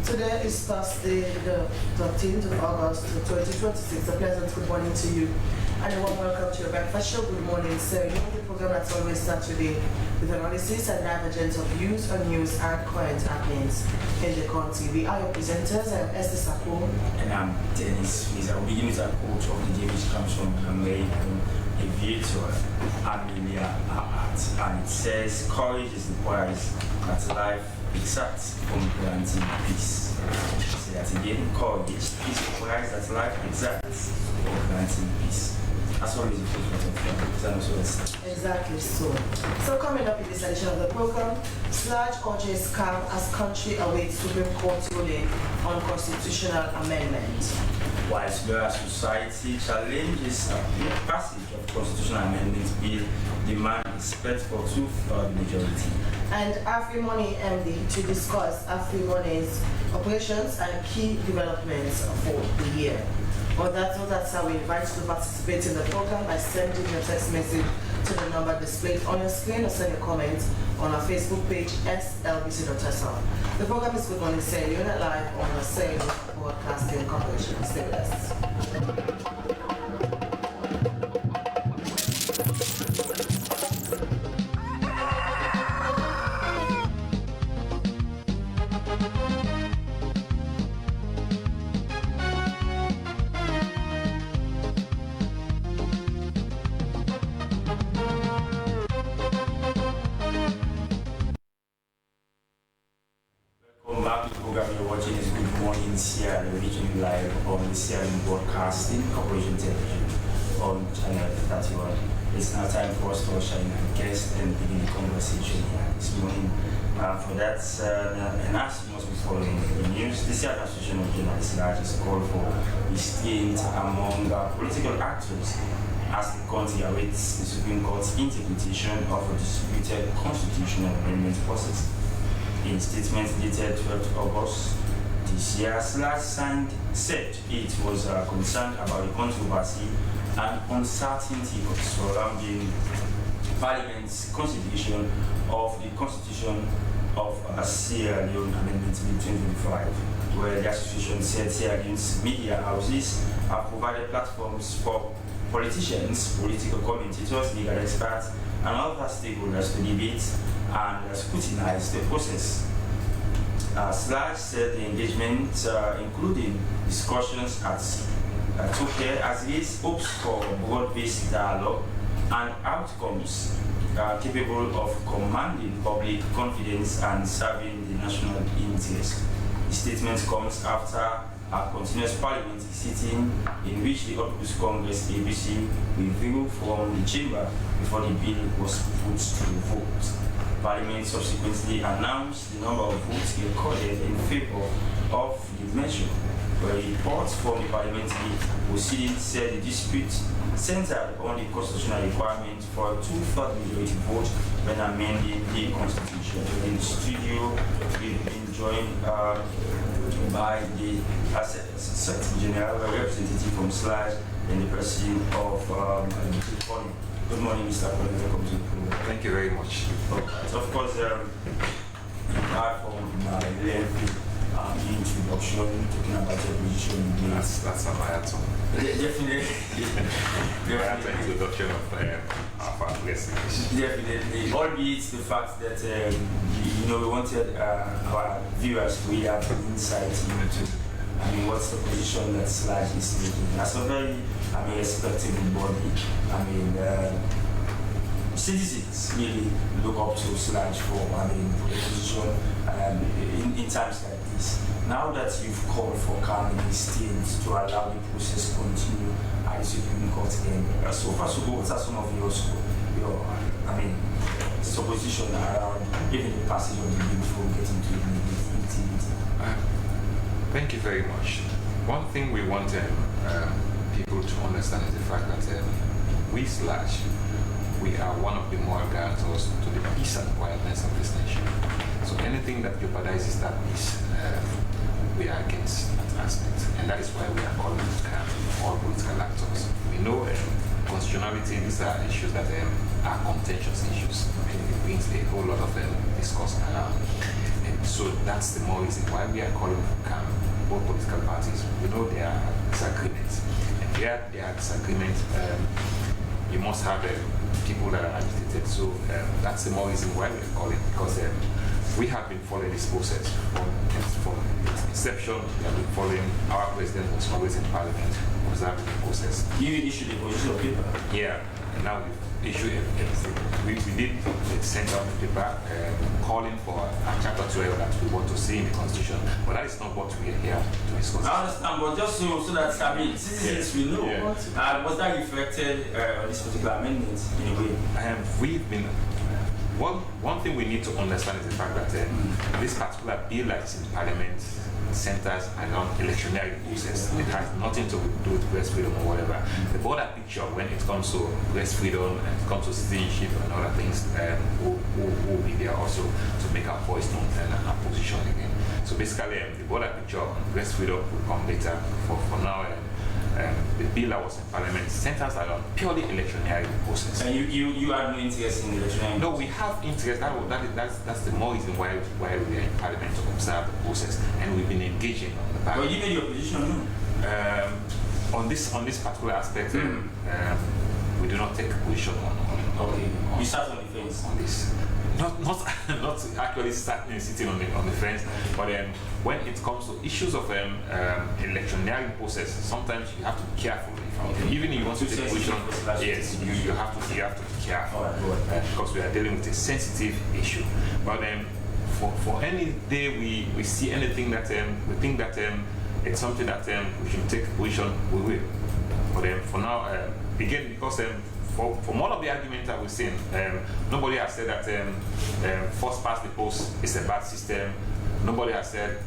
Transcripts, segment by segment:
Today is Thursday, the 13th of August, 2026. A pleasant good morning to you. And a warm welcome to your breakfast show, Good Morning. So, you know the program that's always starts today with analysis and divergence of views on news and current happenings in the country. We are your presenters. I'm Esther Sako. And I'm Dennis Fizz. I'll begin with a quote of the day which comes from American aviator Amelia Earhart. And it says, "Courage is the prize that life exacts from granting peace." Say that again. Courage is the prize that life exacts from granting peace. That's always a good of Exactly so. So coming up in this edition of the program, Sludge urges calm as country awaits Supreme Court ruling on constitutional amendment. Whilst the society challenges the passage of constitutional amendment bill, demand respect for two-thirds majority. And AfriMoney MD to discuss AfriMoney's operations and key developments for the year. But that's how we invite you to participate in the program by sending your text message to the number displayed on your screen or send a comment on our Facebook page, slbc.sl. The program is Good Morning Leone live on the Sale Broadcasting Corporation. Stay with us. Here, reaching live on the Sale Broadcasting Corporation Television on Channel 31. It's now time for us to usher in our guest and begin the conversation here this morning. For that, and as you must be following the news, the Sale Association of Journalists largest call for restraint among political actors as the country awaits the Supreme Court's interpretation of a disputed constitutional amendment process. In statement dated 12th August, this year, Sludge said it was concerned about the controversy and uncertainty surrounding Parliament's consideration of the Constitution of Sierra Leone Amendment 2025, where the association said Sierra Leone's media houses have provided platforms for politicians, political commentators, legal experts, and other stakeholders to debate and scrutinize the process. Sludge said the engagement, including discussions took care as it is hopes for broad-based dialogue and outcomes capable of commanding public confidence and serving the national interest. The statement comes after a continuous parliament sitting in which the All People's Congress ABC withdrew from the chamber before the bill was put to the vote. Parliament subsequently announced the number of votes recorded in favor of the measure, where reports from the parliamentary proceedings said the dispute centered on the constitutional requirement for a two-thirds majority vote when amending the constitution. In the studio, we've been joined by the Secretary General, representative from Sludge, and the person of Goodmorning. Good morning, Mr. President. Welcome to the program. Thank you very much. Okay. So, of course, apart from lengthy introduction, talking about your position, that's a marathon. Definitely. Marathon introduction of our blessings. Definitely. Albeit the fact that we wanted our viewers to really have insight into what's the position that Sludge is taking. That's a very respectable body. Citizens really look up to Sludge for the position in times like this. Now that you've called for calming the state to allow the process to continue at the Supreme Court end, so far so good, what are some of your supposition around even the passage of the bill before getting to the nitty-gritty? Thank you very much. One thing we want people to understand is the fact that we Sludge, we are one of the moral guarantors to the peace and quietness of this nation. So anything that jeopardizes that peace, we are against that aspect. And that is why we are calling to calm all political actors. We know constitutionality, these are issues that are contentious issues. It brings a whole lot of discourse around. So that's the more reason why we are calling for calm, both political parties. We know there are disagreements. And where there are disagreements, you must have people that are agitated. So that's the more reason why we are calling, because we have been following this process from its inception. We have been following. Our president was always in Parliament, observing the process. You issued a position of paper. Yeah, and now we issued we did send out the paper calling for a chapter 12 that we want to see in the constitution, but that is not what we are here to discuss. I understand, but just so that citizens will know, was that reflected on this particular amendment in a way? We've been. One thing we need to understand is the fact that this particular bill that is in Parliament centers around electionary process. It has nothing to do with press freedom or whatever. The broader picture when it comes to press freedom and it comes to citizenship and other things will be there also to make our voice known and our position again. So basically the broader picture on press freedom will come later. For now, the bill that was in Parliament centers around purely electionary process. And you have no interest in electionary? No, we have interest. That's the more reason why we are in Parliament, to observe the process, and we've been engaging on the Parliament. But you made your position known? On this particular aspect, we do not take a position on. Okay. You sat on the fence on this. Not actually sitting on the fence, but when it comes to issues of electioneering process, sometimes you have to be careful. Even if you want to take a position, yes, you have to be careful because we are dealing with a sensitive issue. But for any day we see anything that we think that it's something that we should take a position, we will. But for now, again, because from all of the arguments that we've seen, nobody has said that first past the post is a bad system. Nobody has said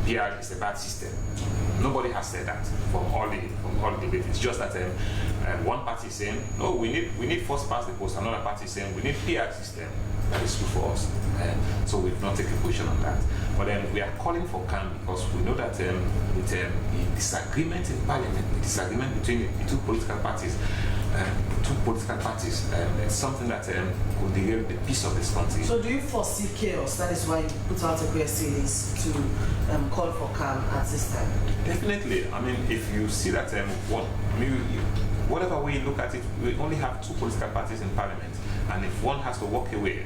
PR is a bad system. Nobody has said that from all the debate. It's just that one party is saying, no, we need first past the post. Another party is saying we need PR system. That is good for us. So we've not taken a position on that. But we are calling for calm because we know that with the disagreement in Parliament, the disagreement between the two political parties, it's something that could derail the peace of this country. So do you foresee chaos? That is why you put out a press release to call for calm at this time? Definitely. I mean, if you see that, whatever way you look at it, we only have two political parties in Parliament. And if one has to walk away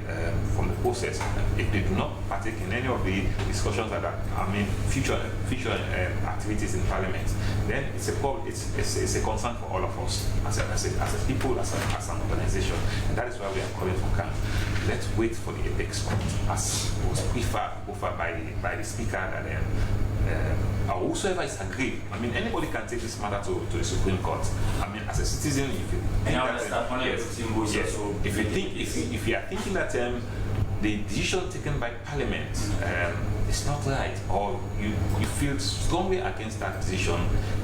from the process, if they do not partake in any of the discussions future activities in Parliament, then it's a concern for all of us as a people, as an organization, and that is why we are calling for calm. Let's wait for the apex court, as was preferred by the speaker, that or whosoever is aggrieved. I mean, anybody can take this matter to the Supreme Court. I mean, as a citizen, if you if you are thinking that the decision taken by Parliament is not right, or you feel strongly against that decision,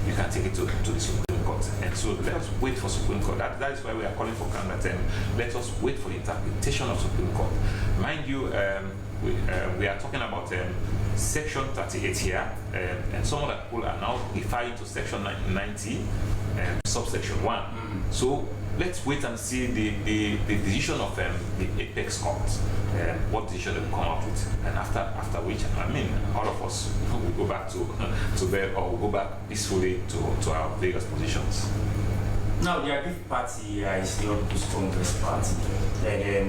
you can take it to the Supreme Court. And so let us wait for Supreme Court. That is why we are calling for calm. Let us wait for the interpretation of Supreme Court. Mind you, we are talking about Section 38 here, and some of the people are now referring to Section 90, subsection 1. So let's wait and see the decision of the apex court, what decision they will come out with, and after which, all of us will go back to bed, or will go back peacefully to our various positions. Now, the aggrieved party is the People's Congress Party,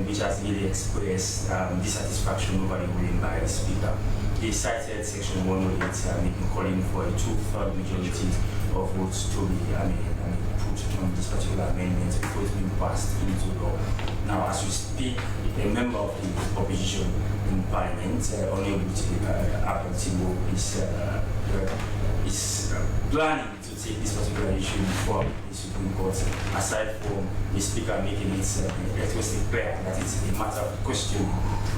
which has really expressed dissatisfaction over the ruling by the Speaker. They cited Section 108, calling for a 2/3 majority of votes to be put on this particular amendment before it's been passed into law. Now, as we speak, a member of the opposition in Parliament, Honorable Abel, is planning to take this particular issue before the Supreme Court, aside from the Speaker making it explicitly clear that it's a matter of question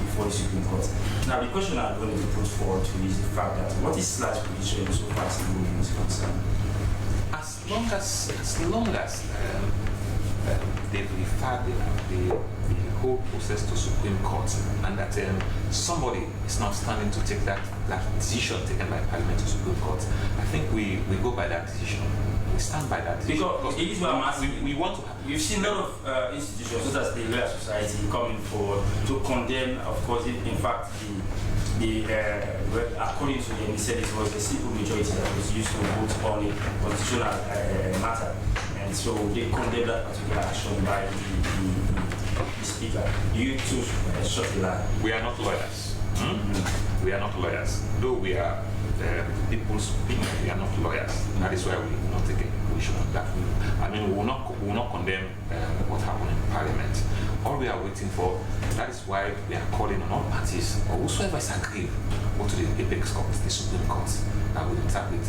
before the Supreme Court. Now, the question I'm going to put forward to you is the fact that what is SLAH's position so far as the ruling is concerned? As long as they've referred the whole process to Supreme Court, and that somebody is now standing to take that decision taken by Parliament to Supreme Court, I think we go by that decision. we stand by that decision. Because it is what I'm asking. We want to. We've seen a lot of institutions, such as the Lawyer Society, coming forward to condemn, of course, in fact, according to them, they said it was a simple majority that was used to vote on a constitutional matter. And so they condemned that particular action by the Speaker. You too shot the line. We are not lawyers. We are not lawyers. Though we are people's opinion, we are not lawyers. That is why we will not take a position on that. We will not condemn what happened in Parliament. All we are waiting for, that is why we are calling on all parties, or whosoever is aggrieved, go to the apex court, the Supreme Court, that will interpret.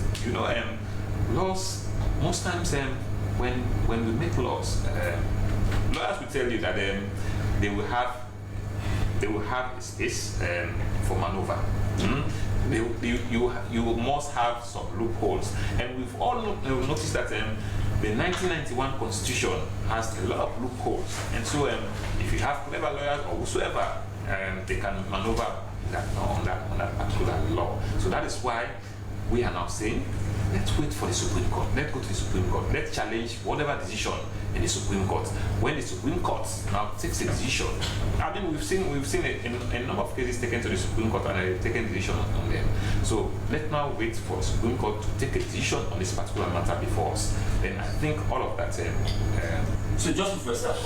Laws, most times when we make laws, lawyers will tell you that they will have a space for maneuver. You must have some loopholes, and we've all noticed that the 1991 Constitution has a lot of loopholes, and so if you have clever lawyers or whosoever, they can maneuver on that particular law. So that is why we are now saying, let's wait for the Supreme Court. Let's go to the Supreme Court. Let's challenge whatever decision in the Supreme Court. When the Supreme Court now takes a decision, we've seen a number of cases taken to the Supreme Court and they've taken decision on them. So let's now wait for the Supreme Court to take a decision on this particular matter before us. Then I think all of that. So just before start,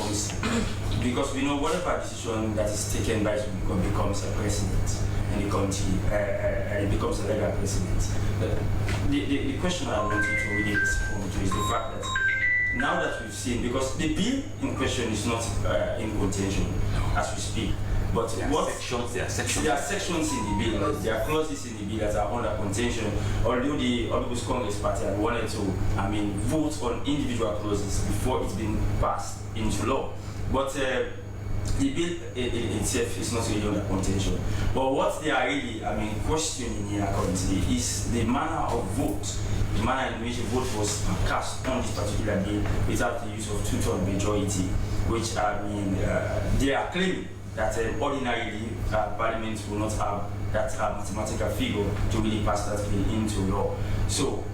because we know whatever decision that is taken by the Supreme Court becomes a precedent in the country, it becomes a legal precedent. The question I want you to really respond to is the fact that now that we've seen, because the bill in question is not in contention as we speak, but there are sections in the bill, there are clauses in the bill that are under contention, although the People's Congress Party had wanted to, vote on individual clauses before it's been passed into law. But the bill itself is not really under contention. But what they are really, questioning here currently is the manner of vote, the manner in which a vote was cast on this particular bill without the use of two-thirds majority, which they are claiming that ordinarily Parliament will not have that mathematical figure to really pass that bill into law. So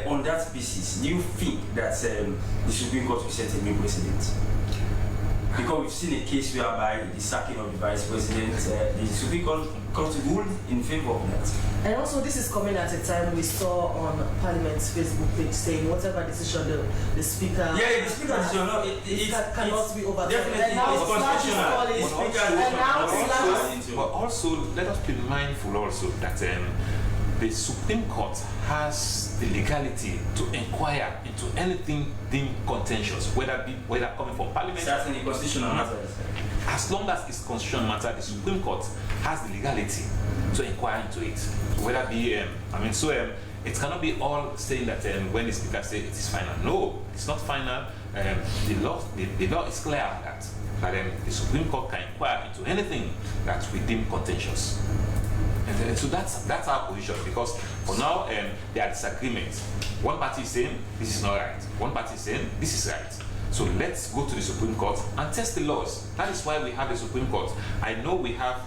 on that basis, do you think that the Supreme Court will set a new precedent? Because we've seen a case whereby the sacking of the Vice President, the Supreme Court ruled in favor of that. And also this is coming at a time we saw on Parliament's Facebook page saying whatever decision the Speaker... Yeah, the Speaker decision, no, it cannot be overturned. Definitely, it's constitutional. But also, let us be mindful also that the Supreme Court has the legality to inquire into anything deemed contentious, whether coming from Parliament. Certainly constitutional matters. As long as it's constitutional matter, the Supreme Court has the legality to inquire into it. Whether be, it cannot be all saying that when the Speaker says it is final. No, it's not final. The law is clear on that. But the Supreme Court can inquire into anything that we deem contentious. And so that's our position, because for now there are disagreements. One party is saying this is not right. One party is saying this is right. So let's go to the Supreme Court and test the laws. That is why we have the Supreme Court. I know we have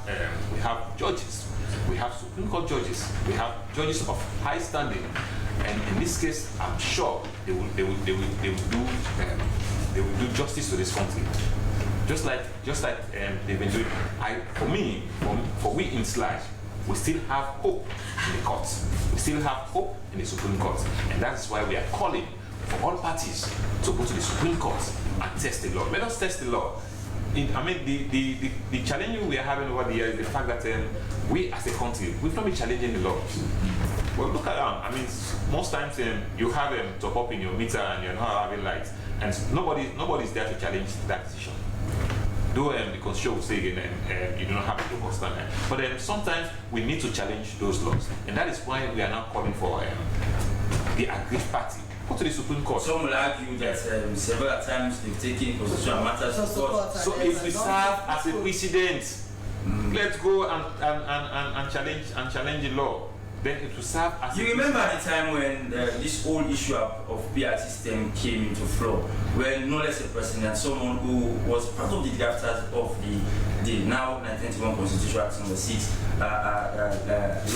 judges. We have Supreme Court judges. We have judges of high standing, and in this case, I'm sure they will do justice to this country. Just like they've been doing. For we in Slash, we still have hope in the courts. We still have hope in the Supreme Court, and that is why we are calling for all parties to go to the Supreme Court and test the law. Let us test the law. The challenge we are having over the years is the fact that we as a country, we've not been challenging the laws. Well, look around. Most times you have top up in your meter and you're not having lights, and nobody's there to challenge that decision. Though the Constitution will say again, you do not have a local standard. But sometimes we need to challenge those laws. And that is why we are now calling for the aggrieved party. Go to the Supreme Court. Some will argue that several times they've taken constitutional matters to court. So if we serve as a precedent, let's go and challenge the law. then it will serve as You remember the time when this whole issue of PR system came into flow, when no less a president, someone who was part of the drafters of the now 1991 Constitution Act number 6,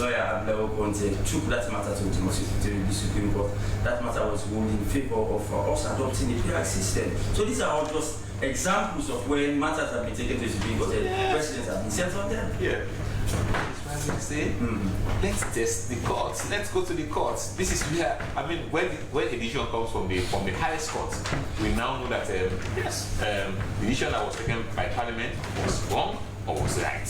lawyer Leone took that matter to the Supreme Court. That matter was ruled in favor of us adopting the PR system. So these are all just examples of when matters have been taken to the Supreme Court, presidents have been sent on them. Yeah. That's why we say, let's test the courts. Let's go to the courts. This is where, I mean, when a decision comes from the highest court, we now know that yes, the decision that was taken by Parliament was wrong or was right.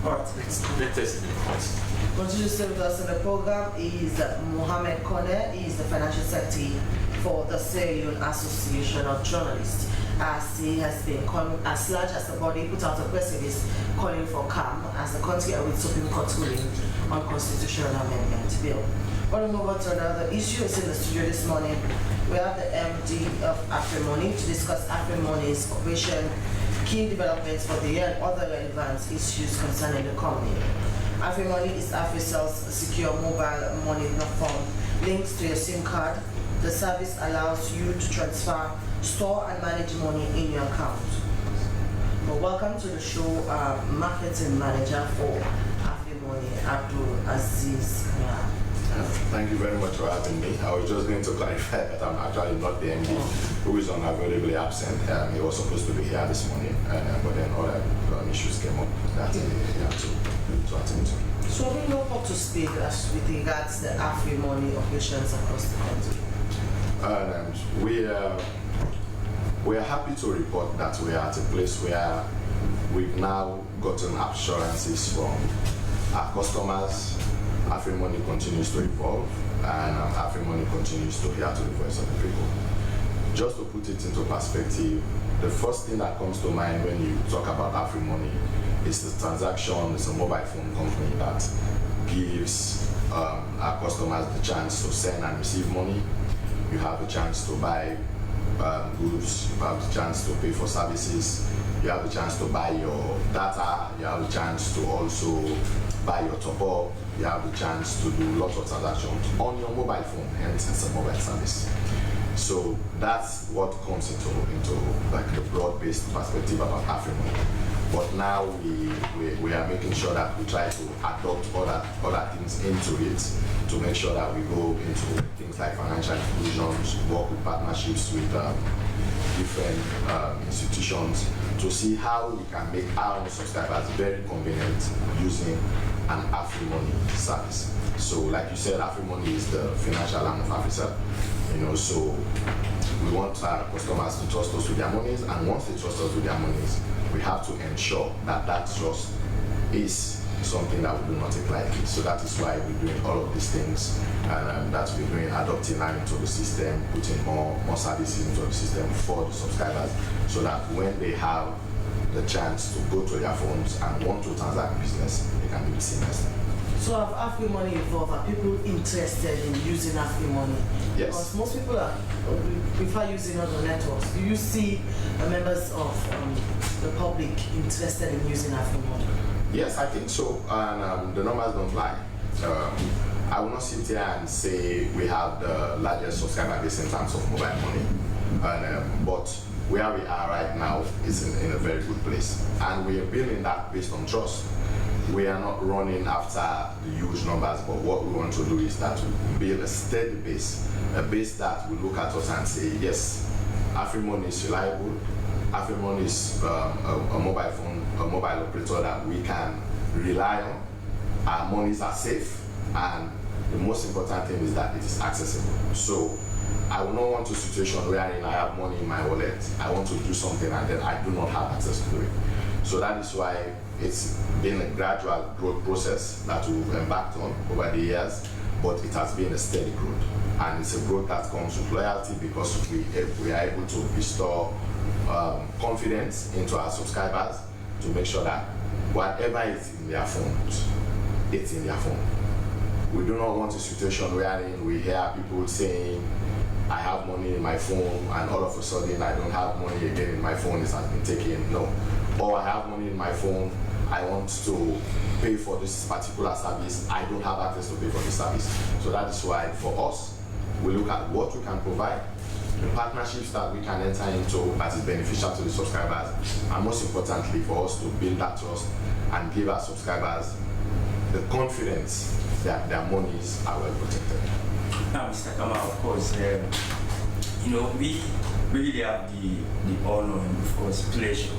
All right. Let's test the courts. Continue to stay with us in the program is Mohammed Kone. He is the Financial Secretary for the Leone Association of Journalists. As he has been as large as the body put out a press release calling for calm as the country awaits Supreme Court ruling on constitutional amendment bill. Want to move on to another issue. Is in the studio this morning. We have the MD of AfriMoney to discuss AfriMoney's operation, key developments for the year, and other relevant issues concerning the company. AfriMoney is AfriCell's secure mobile money platform linked to your SIM card. The service allows you to transfer, store, and manage money in your account. Well, welcome to the show, Marketing Manager for AfriMoney, Abdul Aziz. Thank you very much for having me. I was just going to clarify that I'm actually not the MD who is unavoidably absent. He was supposed to be here this morning, but then other issues came up that he had to attend to. So we know up to speed as with regards to the AfriMoney operations across the country. We are happy to report that we are at a place where we've now gotten assurances from our customers. AfriMoney continues to evolve, and AfriMoney continues to hear to the voice of the people. Just to put it into perspective, the first thing that comes to mind when you talk about AfriMoney is the transaction. It's a mobile phone company that gives our customers the chance to send and receive money. You have a chance to buy goods, you have the chance to pay for services, you have the chance to buy your data, you have the chance to also buy your top-up, you have the chance to do lots of transactions on your mobile phone, hence it's a mobile service. So that's what comes into like the broad-based perspective about AfriMoney. But now we are making sure that we try to adopt other things into it to make sure that we go into things like financial inclusions, work with partnerships with different institutions to see how we can make our subscribers very convenient using an AfriMoney service. So like you said, AfriMoney is the financial arm of AfriCell. So we want our customers to trust us with their monies, and once they trust us with their monies, we have to ensure that that trust is something that we do not take lightly. So that is why we're doing all of these things, and that we're doing adopting that into the system, putting more services into the system for the subscribers, so that when they have the chance to go to their phones and want to transact business, they can do it seamlessly. So have AfriMoney evolved? Are people interested in using AfriMoney? Yes. Because most people prefer using other networks. Do you see members of the public interested in using AfriMoney? Yes, I think so, and the numbers don't lie. I will not sit here and say we have the largest subscriber base in terms of mobile money, but where we are right now is in a very good place, and we are building that based on trust. We are not running after the huge numbers, but what we want to do is that we build a steady base, a base that will look at us and say, yes, AfriMoney is reliable, AfriMoney is a mobile operator that we can rely on, our monies are safe, and the most important thing is that it is accessible. So I will not want a situation wherein I have money in my wallet, I want to do something and then I do not have access to it. So that is why it's been a gradual growth process that we've embarked on over the years, but it has been a steady growth. And it's a growth that comes with loyalty, because we are able to restore confidence into our subscribers to make sure that whatever is in their phones, it's in their phone. We do not want a situation wherein we hear people saying, I have money in my phone, and all of a sudden I don't have money again in my phone, it has been taken. No. Or I have money in my phone I want to pay for this particular service, I don't have access to pay for the service. So that is why for us, we look at what we can provide, the partnerships that we can enter into that is beneficial to the subscribers, and most importantly for us to build that trust and give our subscribers the confidence that their monies are well protected. Now, Mr. Kama, of course, we really have the honor and, of course, pleasure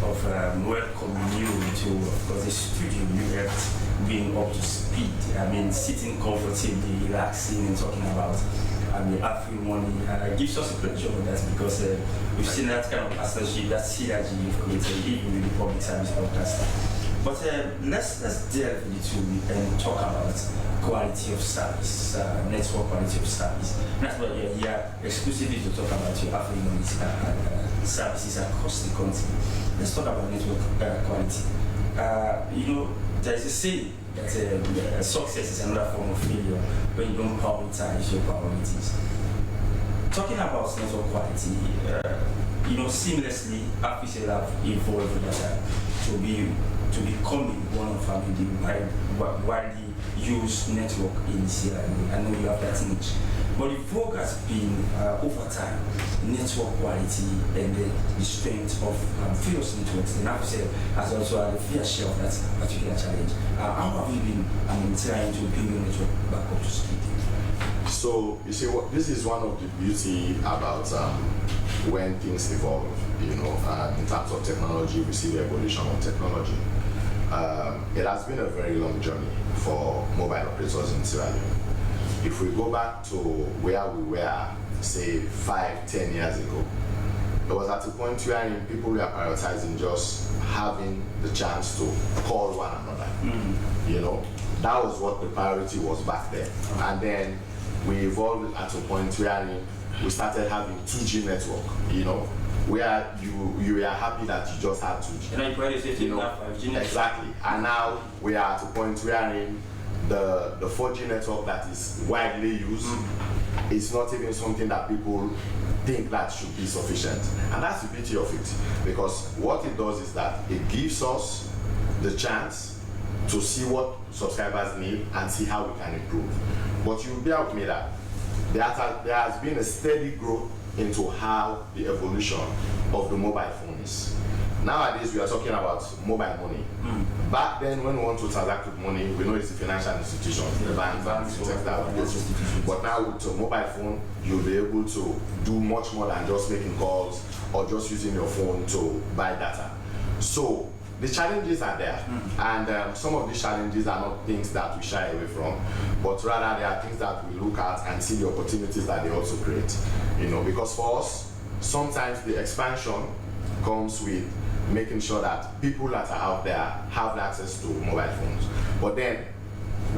of welcoming you to, of course, the studio. You have been up to speed. I mean, sitting comfortably, relaxing, and talking about AfriMoney gives us a pleasure of that, because we've seen that kind of partnership, that synergy you've created even with the public service broadcaster. But let's delve into and talk about quality of service, network quality of service. And that's why you're here exclusively to talk about your AfriMoney services across the country. Let's talk about network quality. There is a saying that success is another form of failure when you don't prioritize your priorities. Talking about network quality, seamlessly, AfriCell have evolved over time to becoming one of the widely used network in Sierra Leone. I know you have that image. But the focus has been, over time, network quality and the strength of various networks. And AfriCell has also had a fair share of that particular challenge. How have you been trying to bring your network back up to speed? So, you see, this is one of the beauty about when things evolve, in terms of technology, we see the evolution of technology. It has been a very long journey for mobile operators in Sierra Leone. If we go back to where we were, say 5-10 years ago, it was at a point where people were prioritizing just having the chance to call one another. That was what the priority was back then. And then we evolved at a point where we started having 2G network, where you were happy that you just had 2G. And I probably say 5G network. Exactly. And now we are at a point where the 4G network that is widely used is not even something that people think that should be sufficient. And that's the beauty of it, because what it does is that it gives us the chance to see what subscribers need and see how we can improve. But you'll bear with me that there has been a steady growth into how the evolution of the mobile phone is. Nowadays, we are talking about mobile money. Back then, when we want to transact with money, we know it's the financial institutions, the banks, but now with a mobile phone, you'll be able to do much more than just making calls or just using your phone to buy data. So the challenges are there, and some of these challenges are not things that we shy away from, but rather they are things that we look at and see the opportunities that they also create. Because for us, sometimes the expansion comes with making sure that people that are out there have access to mobile phones. But then,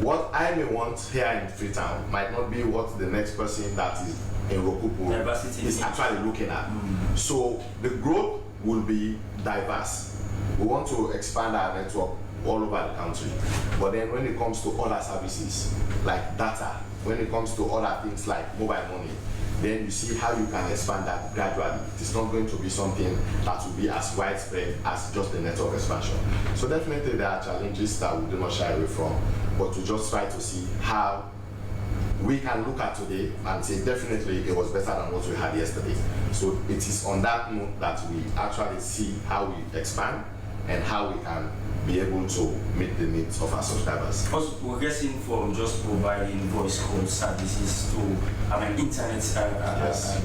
what I may want here in Freetown might not be what the next person that is in Rokupu is actually looking at. So the growth will be diverse. We want to expand our network all over the country. But then when it comes to other services like data, when it comes to other things like mobile money, then you see how you can expand that gradually. It's not going to be something that will be as widespread as just the network expansion. So definitely there are challenges that we do not shy away from, but to just try to see how we can look at today and say definitely it was better than what we had yesterday. So it is on that note that we actually see how we expand and how we can be able to meet the needs of our subscribers. Also, we're getting from just providing voice call services to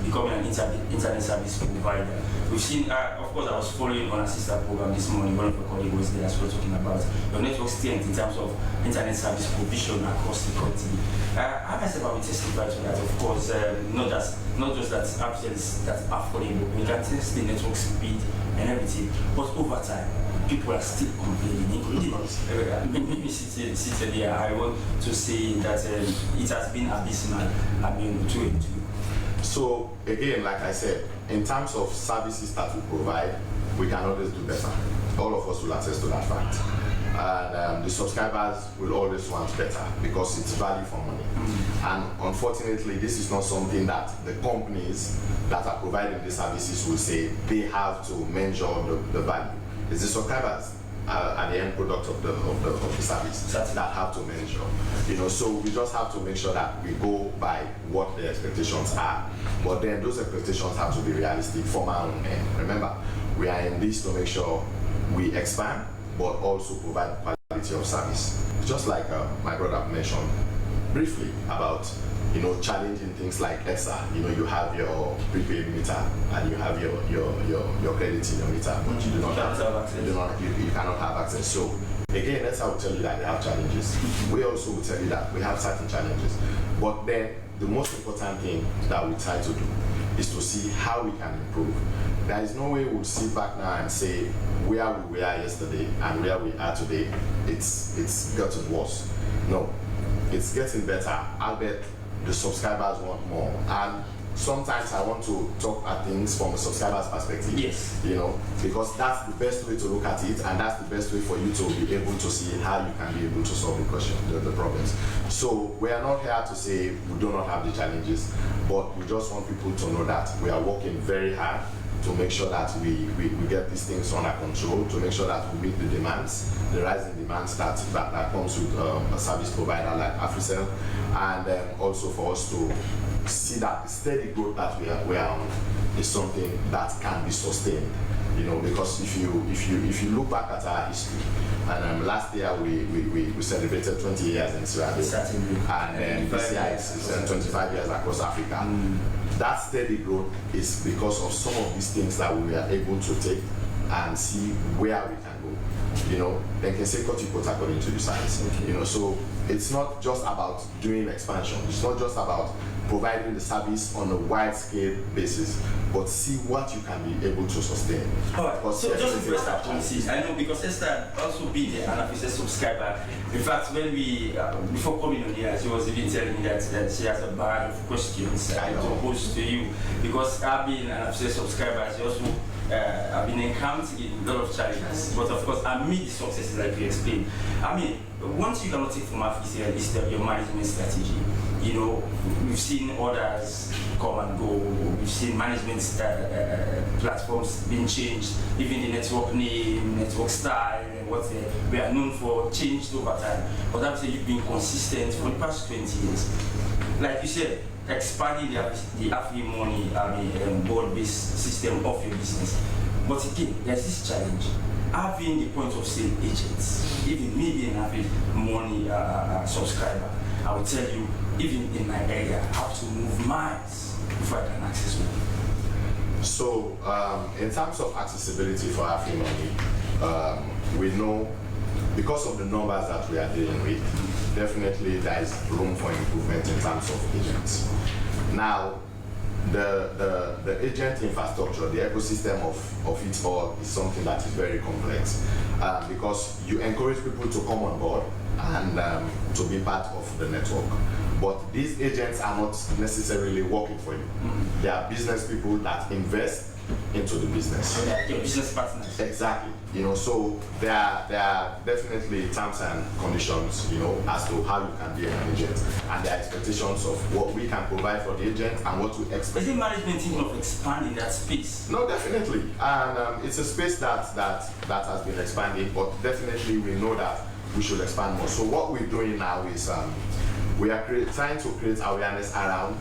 becoming an internet service provider. We've seen, of course, I was following on a sister program this morning. One of your colleagues was there as well talking about your network strength in terms of internet service provision across the country. I myself will testify to that, of course, not just that AfriCell is that affordable. We can test the network speed and everything, but over time, people are still complaining. Maybe seated here, I want to say that it has been abysmal. So again, like I said, in terms of services that we provide, we can always do better. All of us will attest to that fact. And the subscribers will always want better because it's value for money. And unfortunately, this is not something that the companies that are providing the services will say they have to measure the value. It's the subscribers at the end product of the service that have to measure. You know, so we just have to make sure that we go by what the expectations are. But then those expectations have to be realistic from our own end. Remember, we are in this to make sure we expand, but also provide quality of service. Just like my brother mentioned briefly about, you know, challenging things like ESA. You know, you have your prepaid meter and you have your credit in your meter, but you do not have access. You cannot have access. So again, ESA will tell you that they have challenges. We also will tell you that we have certain challenges. But then the most important thing that we try to do is to see how we can improve. There is no way we'll sit back now and say where we were yesterday and where we are today, it's gotten worse. No, it's getting better. I bet the subscribers want more. And sometimes I want to talk at things from a subscriber's perspective. Yes. You know, because that's the best way to look at it, and that's the best way for you to be able to see how you can be able to solve the question, the problems. So we are not here to say we do not have the challenges, but we just want people to know that we are working very hard to make sure that we get these things under control, to make sure that we meet the demands, the rising demands that comes with a service provider like AfriCell, and also for us to see that the steady growth that we are on is something that can be sustained. You know, because if you look back at our history, and last year we celebrated 20 years in Sierra Leone, and this year it's 25 years across Africa. That steady growth is because of some of these things that we are able to take and see where we can go. You know, they can say cut according to the size. Okay. You know, so it's not just about doing expansion. It's not just about providing the service on a wide scale basis, but see what you can be able to sustain. All right. So just to first up, I know because Esther also being an AfriCell subscriber. In fact, when we before coming on here, she was even telling me that she has a bag of questions to pose to you, because I've been an AfriCell subscriber. She also I've been encountering a lot of challenges, but of course, amid the successes like you explained, I mean, one thing you cannot take from AfriCell is your management strategy. You know, we've seen others come and go. We've seen management platforms being changed, even the network name, network style, and what we are known for changed over time. But AfriCell, you've been consistent for the past 20 years. Like you said, expanding the AfriMoney, board-based system of your business. But again, there's this challenge. Having the point of sale agents, even me being an AfriMoney subscriber, I will tell you, even in my area, I have to move miles before I can access one. So, in terms of accessibility for AfriMoney, we know because of the numbers that we are dealing with, definitely there is room for improvement in terms of agents. Now, the agent infrastructure, the ecosystem of it all is something that is very complex, because you encourage people to come on board and to be part of the network. But these agents are not necessarily working for you. They are business people that invest into the business. So they're your business partners. Exactly. You know, so there are definitely terms and conditions, you know, as to how you can be an agent, and there are expectations of what we can provide for the agent and what we expect. Is the management thinking of expanding that space? No, definitely, and it's a space that has been expanding, but definitely we know that we should expand more. So what we're doing now is we are trying to create awareness around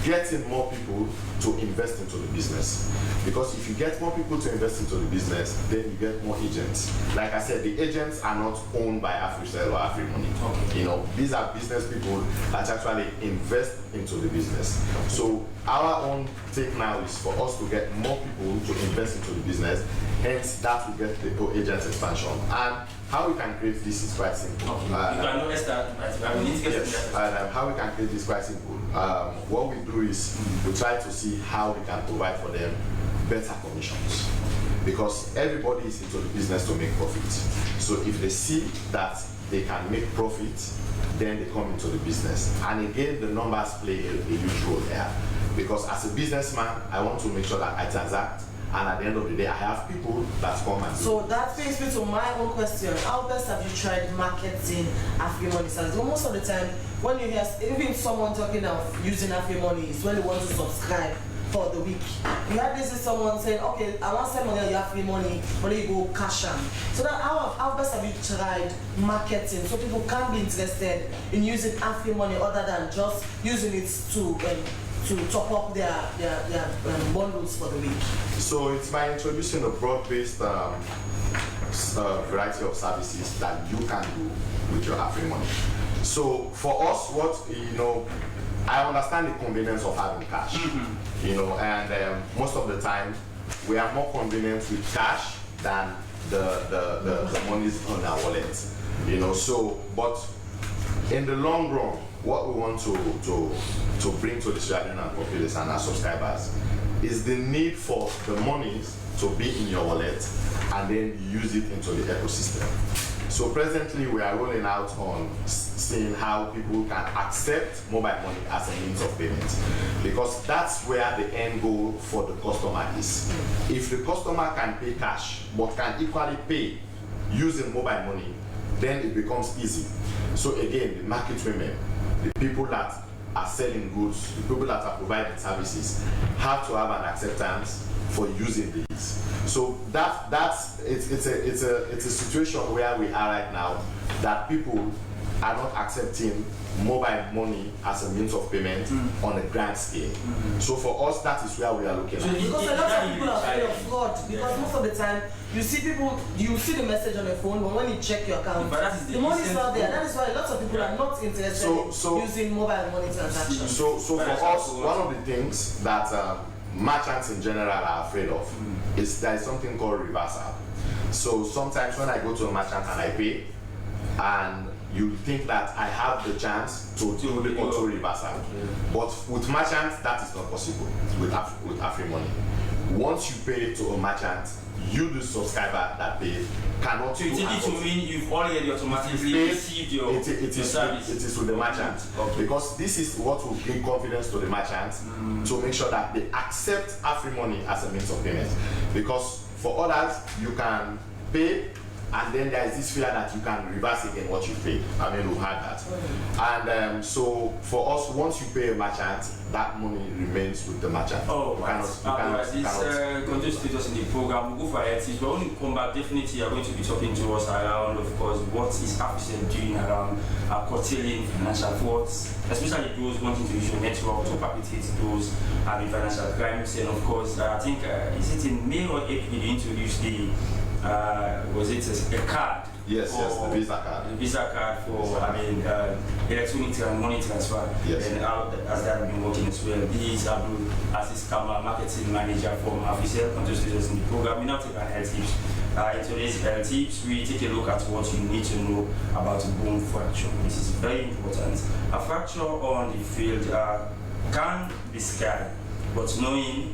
getting more people to invest into the business. Because if you get more people to invest into the business, then you get more agents. Like I said, the agents are not owned by AfriCell or AfriMoney. Okay. You know, these are business people that actually invest into the business. So our own take now is for us to get more people to invest into the business, hence that will get the agent expansion. And how we can create this is quite simple. Okay. How we can create this is quite simple. What we do is we try to see how we can provide for them better commissions, because everybody is into the business to make profit. So if they see that they can make profit, then they come into the business. And again, the numbers play a huge role here, because as a businessman, I want to make sure that I transact, and at the end of the day, I have people that come and do. So that brings me to my own question. How best have you tried marketing AfriMoney service? Most of the time, when you hear even someone talking of using AfriMoney, is when they want to subscribe for the week. You hardly see someone saying, okay, I want to send money, you have free money, but then you go cash them. So that how best have you tried marketing so people can be interested in using free money other than just using it to top up their bundles for the week? So it's by introducing a broad-based variety of services that you can do with your free money. So for us, I understand the convenience of having cash, and most of the time we are more convenient with cash than the monies on our wallet, So, but in the long run, what we want to bring to the Sierra Leonean populace and our subscribers is the need for the monies to be in your wallet and then use it into the ecosystem. So presently we are rolling out on seeing how people can accept mobile money as a means of payment, because that's where the end goal for the customer is. If the customer can pay cash but can equally pay using mobile money, then it becomes easy. So again, the market women, the people that are selling goods, the people that are providing services have to have an acceptance for using these. So it's a situation where we are right now, that people are not accepting mobile money as a means of payment on a grand scale. So for us, that is where we are looking at. Because a lot of people are afraid of fraud, because most of the time you see the message on the phone, but when you check your account, the money is not there. That is why a lot of people are not interested in using mobile money transactions. So for us, one of the things that merchants in general are afraid of is there is something called reversal. So sometimes when I go to a merchant and I pay, and you think that I have the chance to do the auto reversal, but with merchants that is not possible with free money. Once you pay to a merchant, you, the subscriber that paid, cannot do. So it mean you've already automatically received your service. It is with the merchant, because this is what will bring confidence to the merchant to make sure that they accept free money as a means of payment. Because for others, you can pay, and then there is this fear that you can reverse again what you pay. I mean, we've had that. And so for us, once you pay a merchant, that money remains with the merchant. This continues to us in the program. We'll go for it. But when we come back, definitely you are going to be talking to us around, of course, what is AfriCell doing around curtailing financial frauds, especially those wanting to use your network to perpetrate those financial crimes. And of course, I think, is it in May or April you introduced the was it a card? Yes, the Visa card. The Visa card for, electronic money transfer. Yes. And how has that been working as well? This is Abdul Aziz Kama, marketing manager from AfriCell, continues in the program. We now take our health tips. In today's health tips, we take a look at what you need to know about bone fracture. This is very important. A fracture on the field can be scary, but knowing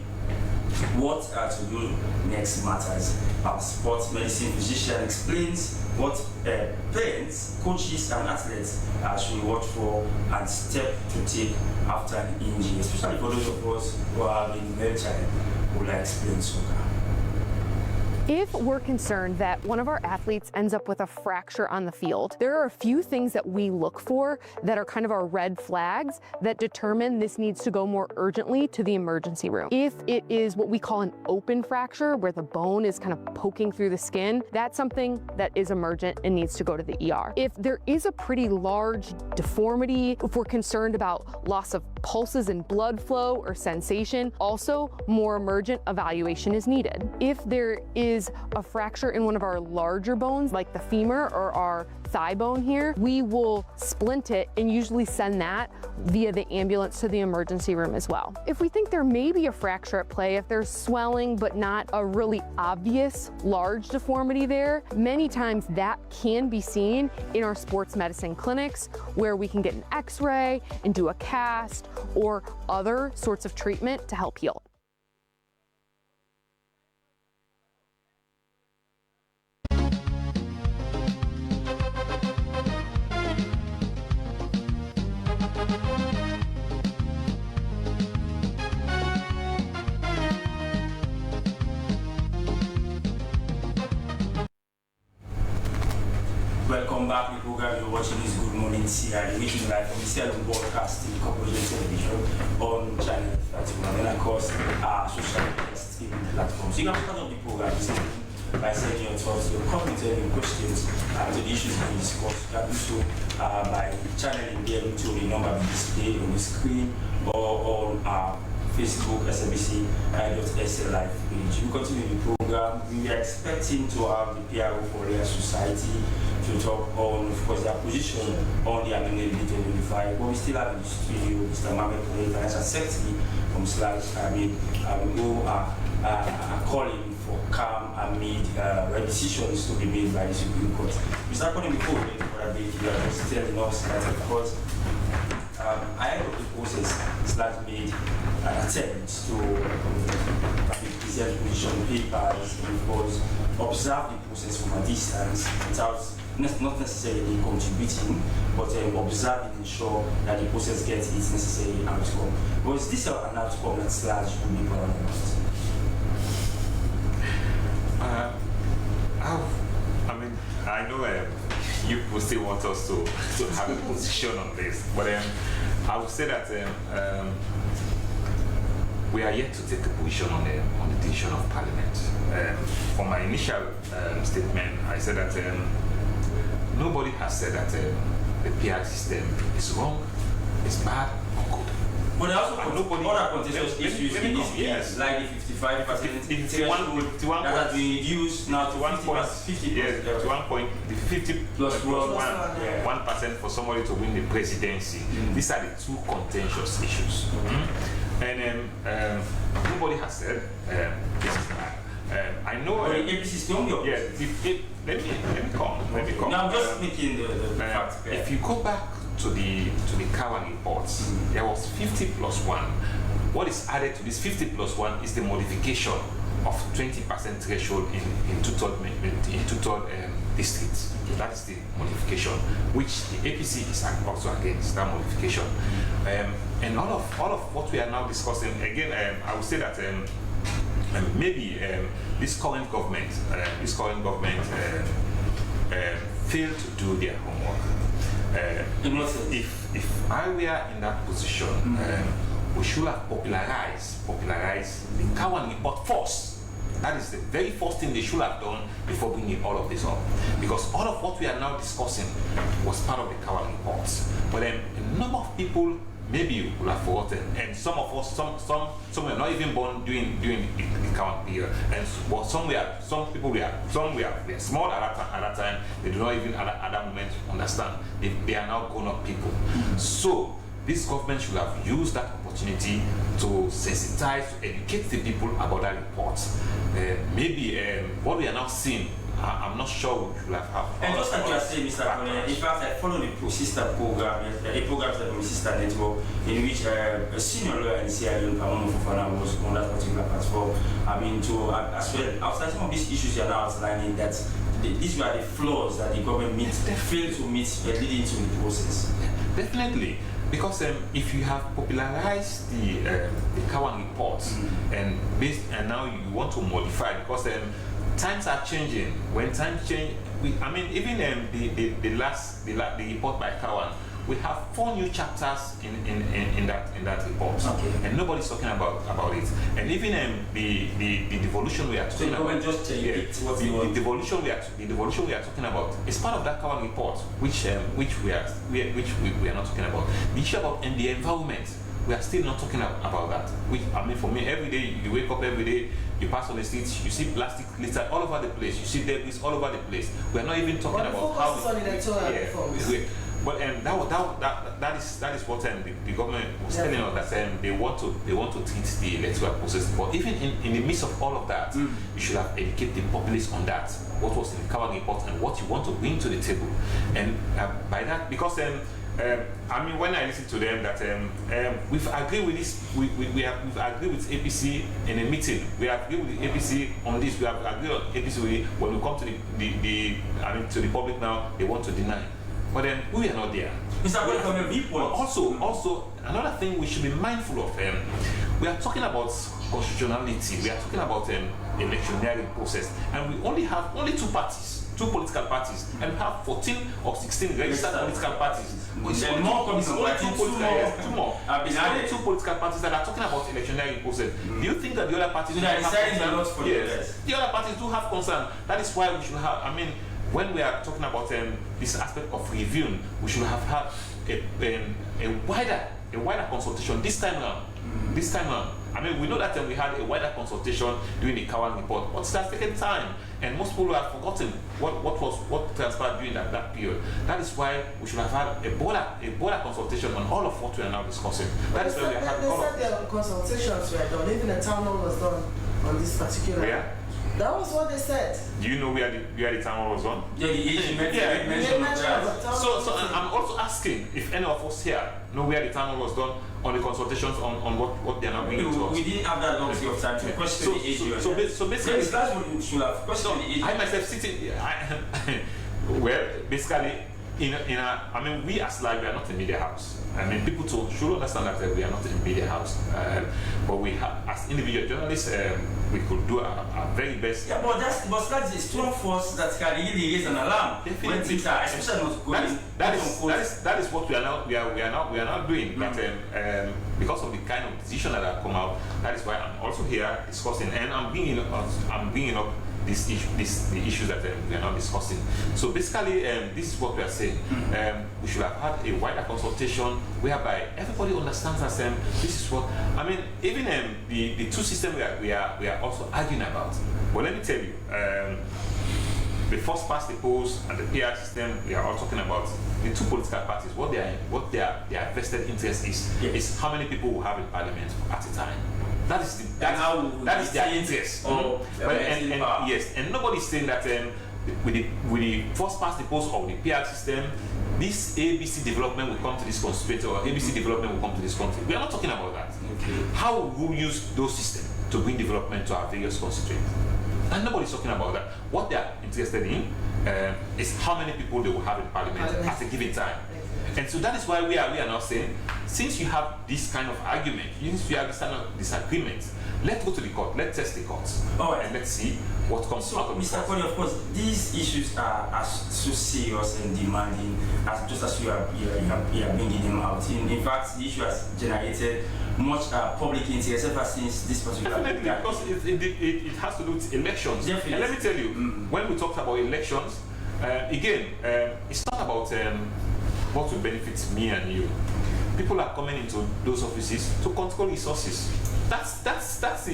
what to do next matters. Our sports medicine physician explains what parents, coaches, and athletes should watch for and step to take after an injury, especially for those of us who are in male child who like playing soccer. If we're concerned that one of our athletes ends up with a fracture on the field, there are a few things that we look for that are kind of our red flags that determine this needs to go more urgently to the emergency room. If it is what we call an open fracture, where the bone is kind of poking through the skin, that's something that is emergent and needs to go to the ER. If there is a pretty large deformity, if we're concerned about loss of pulses and blood flow or sensation, also more emergent evaluation is needed. If there is a fracture in one of our larger bones, like the femur or our thigh bone here, we will splint it and usually send that via the ambulance to the emergency room as well. If we think there may be a fracture at play, if there's swelling but not a really obvious large deformity there, many times that can be seen in our sports medicine clinics, where we can get an x-ray and do a cast or other sorts of treatment to help heal. Welcome welcome back to the program. You're watching this Good Morning CRD, which is live from the Leone Broadcasting Corporation Television on Channel 31. And of course, social media streaming platforms. So you can be part of the program by sending your thoughts, your comments, and your questions to the issues we discuss. You can do so by channeling them to the number displayed on the screen or on our Facebook SMBC.SL live page. We continue the program. We are expecting to have the PRO for Real Society to talk on, of course, their position on the amendment 2025. But we still have in the studio Mr. Mohamed Kouri, Financial Secretary from Slash, who are calling for calm amid decisions to be made by the Supreme Court. Mr. Kouri, before we get for a bit, you are just telling us that, of course, ahead of the process, Slash made an attempt to present position papers because observe the process from a distance without not necessarily contributing, but observe and ensure that the process gets its necessary outcome. Was this an outcome that Slash would be proud about? I know you will still want us to have a position on this, but I would say that we are yet to take a position on the decision of Parliament. For my initial statement, I said that nobody has said that the PR system is wrong, is bad, or good. But there are also other contentious issues in this case, like the 55% threshold that has been reduced now to 50%. Yes, to 1 point, the 50 plus 1% for somebody to win the presidency. These are the two contentious issues. And nobody has said this is bad. I know. The APC is strong. Yes. Let me come. Now I'm just making the facts clear. If you go back to the Cowan reports, there was 50 plus 1. What is added to this 50 plus 1 is the modification of 20% threshold in two-third districts. That is the modification, which the APC is also against that modification. And all of what we are now discussing, again, I would say that maybe this current government failed to do their homework. If I were in that position, we should have popularized the Cowan report first. That is the very first thing they should have done before bringing all of this up. Because all of what we are now discussing was part of the Cowan reports. But then a number of people maybe will have forgotten, and some of us, some were not even born during the Cowan period, and some people were small at that time. They do not even at that moment understand. They are now grown-up people. So this government should have used that opportunity to sensitize, to educate the people about that report. Maybe what we are now seeing, I'm not sure we should have. And just like you are saying, Mr. Kouri, in fact, I follow the ProSister program, a program that the ProSister network, in which a senior lawyer in Sierra Leone, Pamono Fofana, was on that particular platform. To as well, outside some of these issues you are now outlining, that these were the flaws that the government failed to meet leading to the process. Definitely. Because if you have popularized the Cowan report and now you want to modify, because times are changing. When times change, even the report by Cowan, we have 4 new chapters in that report, and nobody's talking about it. And even the devolution we are talking about, the devolution we are talking about is part of that Cowan report, which we are not talking about. The issue about the environment, we are still not talking about that. Which, for me, every day you wake up, every day you pass on the streets, you see plastic litter all over the place, you see debris all over the place. We are not even talking about how. But that is what the government was telling us, that they want to treat the electoral process. But even in the midst of all of that, you should have educated the populace on that, what was in the Cowan report and what you want to bring to the table. And by that, because when I listen to them, that we've agreed with this, we've agreed with APC in a meeting. We have agreed with the APC on this. We have agreed on APC when we come to to the public now, they want to deny. But then we are not there. Also, another thing we should be mindful of. We are talking about constitutionality. We are talking about electioneering process, and we only have 2 parties. two political parties, and we have 14 or 16 registered political parties. It's There are only more two- it's coming only up. I two think political- yes, two more. have been It's only added. two political parties that are talking about electioneering process. Do you think that the other parties So do they are have deciding concern? a lot for the Yes, rest. the other parties do have concern. That is why we should have. I mean, when we are talking about this aspect of reviewing, we should have had a wider consultation this time around. This time around. I mean, we know that we had a wider consultation during the Cowan report, but it has taken time, and most people have forgotten what transpired during that period. That is why we should have had a broader consultation on all of what we are now discussing. That is why we are having all of They said their consultations were done, even a town hall was done on this particular. Where? That was what they said. Do you know where the town hall was on? Yeah, the age Yeah. mentioned of They that. mentioned the town So hall I'm also asking if any of us here know where the town hall was done on the consultations on what they are now bringing to us. We didn't have that long of time to question the age. So basically, the class should have questioned the age. I myself sitting, well, basically, I mean, we as like we are not a media house. I mean, people should understand that we are not a media house, but we have, as individual journalists, we could do our very best. Yeah, but that's a strong force that can really raise an alarm when things are, especially not going. That is what we are now doing. But because of the kind of decision that have come out, that is why I'm also here discussing, and I'm bringing up the issues that we are now discussing. So basically, this is what we are saying. We should have had a wider consultation whereby everybody understands that this is what I mean. Even the two systems we are also arguing about. But let me tell you, the first past the post and the PR system, we are all talking about the two political parties. What their vested interest is how many people will have in parliament at a time. That is their interest. Yes, and nobody is saying that with the first past the post or the PR system, this ABC development will come to this constituency or ABC development will come to this country. We are not talking about that. Okay. How will we use those systems to bring development to our various constituencies? And nobody's talking about that. What they are interested in is how many people they will have in parliament at a given time. And so that is why we are now saying, since you have this kind of argument, since you have this kind of disagreement, let's go to the court, let's test the courts, and let's see what comes out of the Mr. court. Kodi, of course, these issues are so serious and demanding, just as you are bringing them out. In fact, the issue has generated much public interest ever since this particular. Definitely, because it has to do with elections. Definitely. And let me tell you, when we talked about elections, again, it's not about what will benefit me and you. People are coming into those offices to control resources. That's the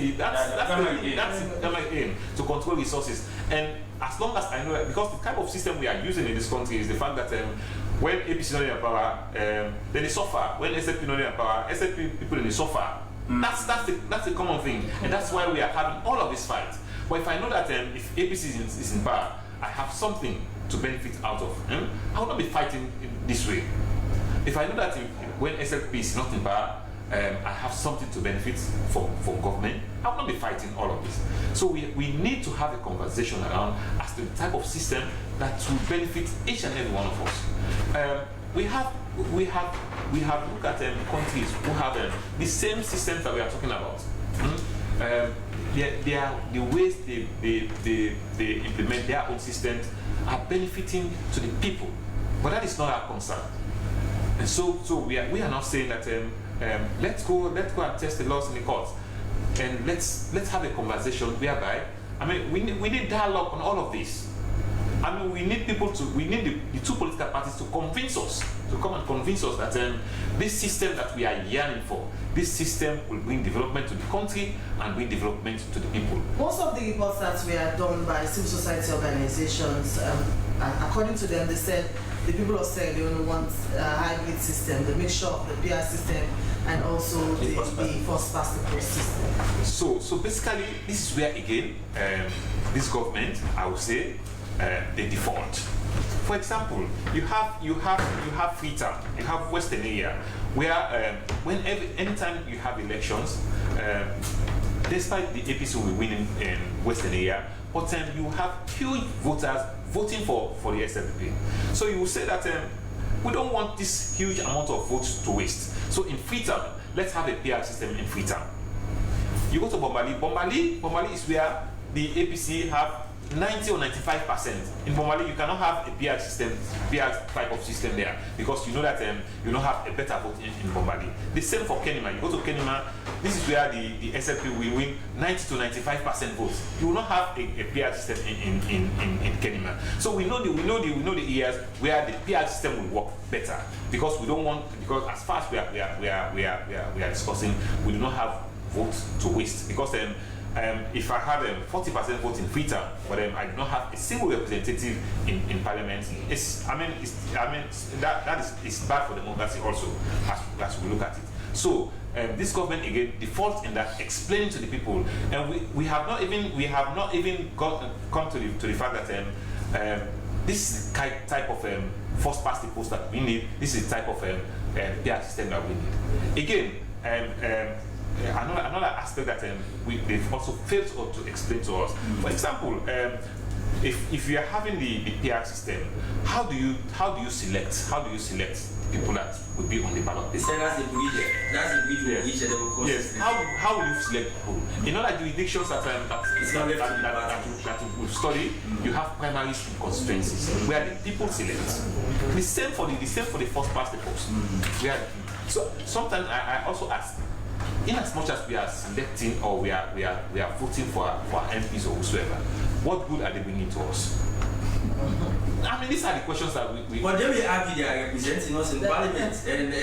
aim, to control resources. And as long as I know that, because the type of system we are using in this country is the fact that when APC is not in power, then they suffer. When SFP is not in power, SFP people in the suffer. That's the common thing, and that's why we are having all of this fight. But if I know that if APC is in power, I have something to benefit out of, I will not be fighting in this way. If I know that when SLP is not in power, I have something to benefit from government, I will not be fighting all of this. So we need to have a conversation around as to the type of system that will benefit each and every one of us. We have looked at countries who have the same systems that we are talking about. The ways they implement their own systems are benefiting to the people, but that is not our concern. And so we are now saying that let's go and test the laws in the courts, and let's have a conversation whereby, I mean, we need dialogue on all of this. I mean, we need the two political parties to convince us, to come and convince us that this system that we are yearning for, this system will bring development to the country and bring development to the people. Most of the reports that were done by civil society organizations, according to them, they said the people of Sierra Leone want a hybrid system, the mixture of the PR system and also the first past the post system. So basically, this is where again this government, I would say, they default. For example, you have Freetown, you have Western area, where anytime you have elections, despite the APC will be winning in Western area, but you have huge voters voting for the SLP. So you will say that we don't want this huge amount of votes to waste. So in Freetown, let's have a PR system in Freetown. You go to Bombali is where the APC have 90 or 95%. In Bomali, you cannot have a PR type of system there because you know that you don't have a better vote in Bomali. The same for Kenema. You go to Kenema, this is where the SLP will win 90 to 95% votes. You will not have a PR system in Kenema. So we know the areas where the PR system will work better because we don't want, because as far as we are discussing, we do not have votes to waste because if I have 40% vote in Freetown, but I do not have a single representative in Parliament, it's bad for democracy also as we look at it. So this government again defaults in that, explaining to the people, and we have not even come to the fact that this is the type of first past the post that we need. This is the type of PR system that we need. Again, another aspect that they've also failed to explain to us. For example, if you are having the PR system, how do you select people that will be on the ballot paper? That's the bridge each and every yes. How will you select people? In other jurisdictions that we've studied, you have primaries and constituencies where the people select. The same for the first past the post. So sometimes I also ask, in as much as we are selecting or we are voting for our MPs or whosoever, what good are they bringing to us? I mean, these are the questions that we But then we argue they are representing us in Parliament and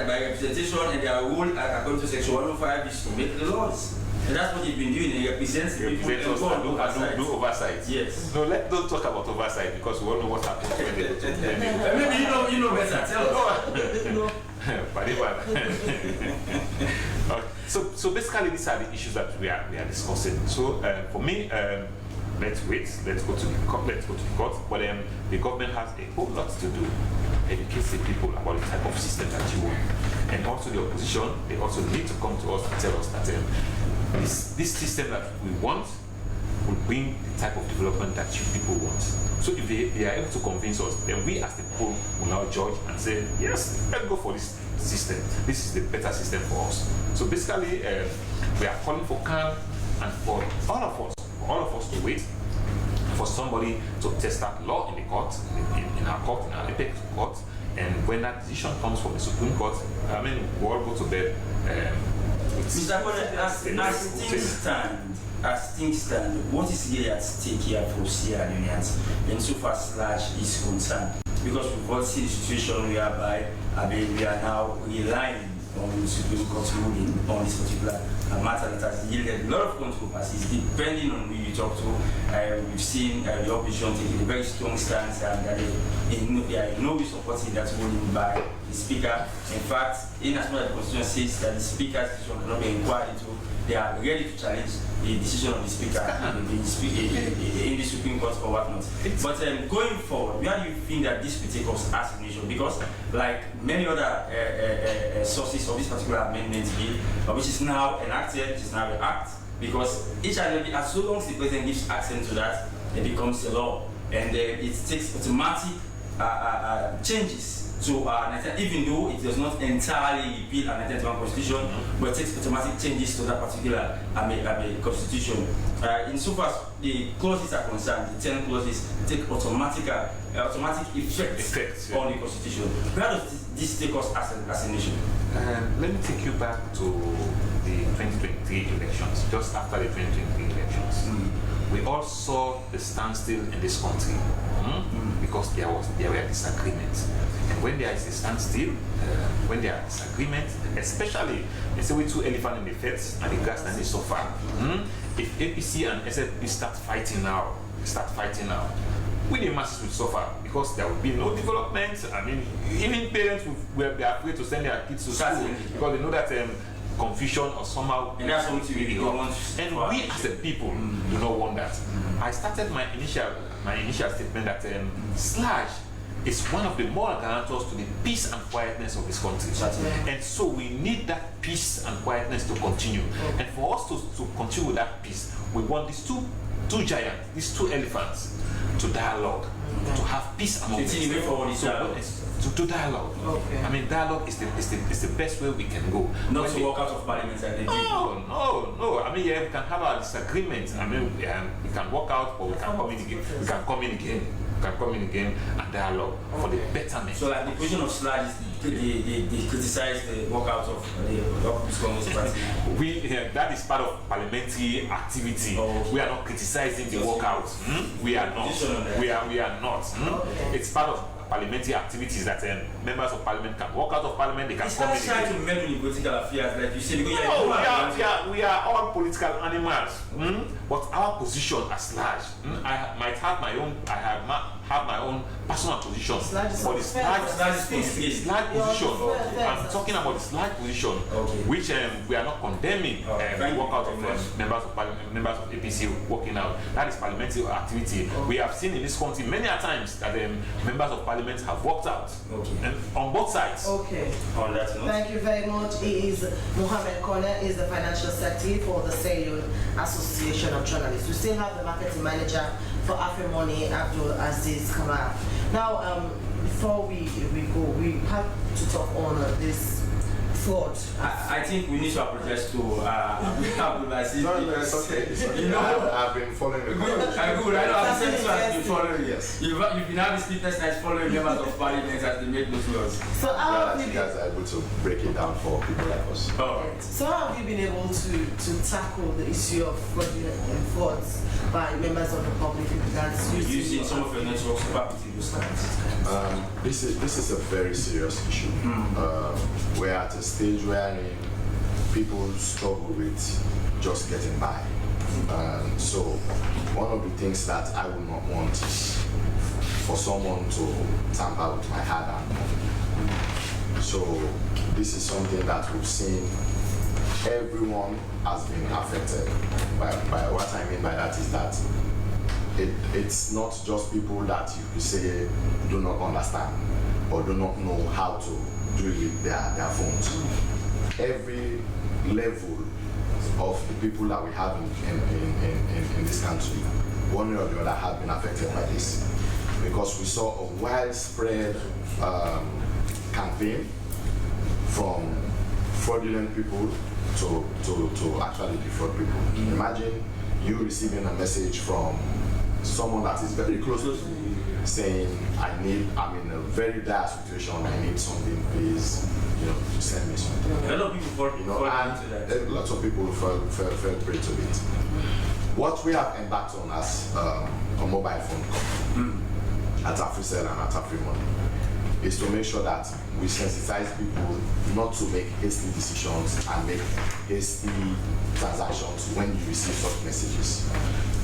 by representation and their role according to Section 105 is to make the laws. And that's what they've been doing. They represent us and do oversight. Yes. No, don't talk about oversight because we all know what happens when they go to maybe you know better. Tell us. So basically, these are the issues that we are discussing. So for me, let's wait. Let's go to the court. But the government has a whole lot to do. Educate the people about the type of system that you want, and also the opposition. They also need to come to us and tell us that this system that we want will bring the type of development that you people want. So if they are able to convince us, then we as the people will now judge and say, yes, let's go for this system. This is the better system for us. So basically, we are calling for calm and for all of us to wait for somebody to test that law in the court, in our court, in our apex court, and when that decision comes from the Supreme Court, I mean, we all go to bed. Mr. President, as things stand, what is really at stake here for Sierra Leoneans insofar as is concerned? Because we've all seen the situation whereby we are now relying on the Supreme Court ruling on this particular matter that has yielded a lot of controversies. Depending on who you talk to, we've seen the opposition taking a very strong stance and that they are in no way supporting that ruling by the Speaker. In fact, in as much as the Constitution says that the Speaker's decision cannot be inquired into, they are ready to challenge the decision of the Speaker in the Supreme Court or whatnot. But going forward, where do you think that this will take us as a nation? Because like many other sources of this particular amendment bill, which is now enacted, which is now an act, because each and every, as long as the President gives accent to that, it becomes a law. And it takes automatic changes to even though it does not entirely repeal an 1991 constitution, but it takes automatic changes to that particular constitution. Insofar as the clauses are concerned, the 10 clauses take automatic effect on the constitution. Where does this take us as a nation? Let me take you back to the 2023 elections, just after the 2023 elections. We all saw the standstill in this country because there were disagreements. And when there is a standstill, when there are disagreements, especially they say we two elephants in the fence and the grass and the sofa. If APC and SFP start fighting now, we the masses will suffer because there will be no development. I mean, even parents will be afraid to send their kids to school because they know that confusion or somehow and that's what we want. And we as a people do not want that. I started my initial statement that slash is one of the moral guarantors to the peace and quietness of this country. And so we need that peace and quietness to continue. And for us to continue with that peace, we want these two giants, these two elephants, to dialogue to have peace among us. Way forward is dialogue. To dialogue. Okay. I mean, dialogue is the best way we can go. Not to walk out of parliament and they No. I mean, yeah, we can have our disagreements. I mean, we can walk out, but we can communicate. We can communicate and dialogue for the betterment. So, like the position of Sludge is they criticize the walkout of the Congress party. That is part of parliamentary activity. Okay. We are not criticizing the walkout. We are not. We are not. It's part of parliamentary activities that members of parliament can walk out of parliament. They can communicate. It's not trying to meddle in political affairs, like you say, because we are all political animals. But our position as large, I might have my own. Have my own personal position, but the slide position. I'm talking about the slide position, which we are not condemning. Walk out of members of parliament, members of APC walking out. That is parliamentary activity. We have seen in this country many a times that members of parliament have walked out, and on both sides. Okay. On that note. Thank you very much. He is Mohammed Kone, is the financial secretary for the Leone Association of Journalists. We still have the marketing manager for AfriMoney, Abdul Aziz Kamal. Now, before we go, we have to talk on this fraud. I think we need to apologize to Abdul Aziz. No, it's okay. You know, I've been following the conversation. I'm good. I know I've been following. Yes. You've been having sleepless nights following members of parliament as they make those laws. So how have you guys are able to break it down for people like us. So how have you been able to tackle the issue of frauds by members of the public in regards to using some of your networks to property those kinds? This is a very serious issue. We're at a stage where people struggle with just getting by. So one of the things that I would not want is for someone to tamper with my hard-earned money. So this is something that we've seen. Everyone has been affected. By what I mean by that is that it's not just people that you could say do not understand or do not know how to deal with their phones. Every level of the people that we have in this country, one way or the other, have been affected by this. Because we saw a widespread campaign from fraudulent people to actually defraud people. Imagine you receiving a message from someone that is very close to you saying, I'm in a very dire situation, I need something, please, send me something. A lot of people fall into that. Lots of people fell prey to it. What we have embarked on as a mobile phone company at AfriCell and at AfriMoney is to make sure that we sensitize people not to make hasty decisions and make hasty transactions when you receive such messages.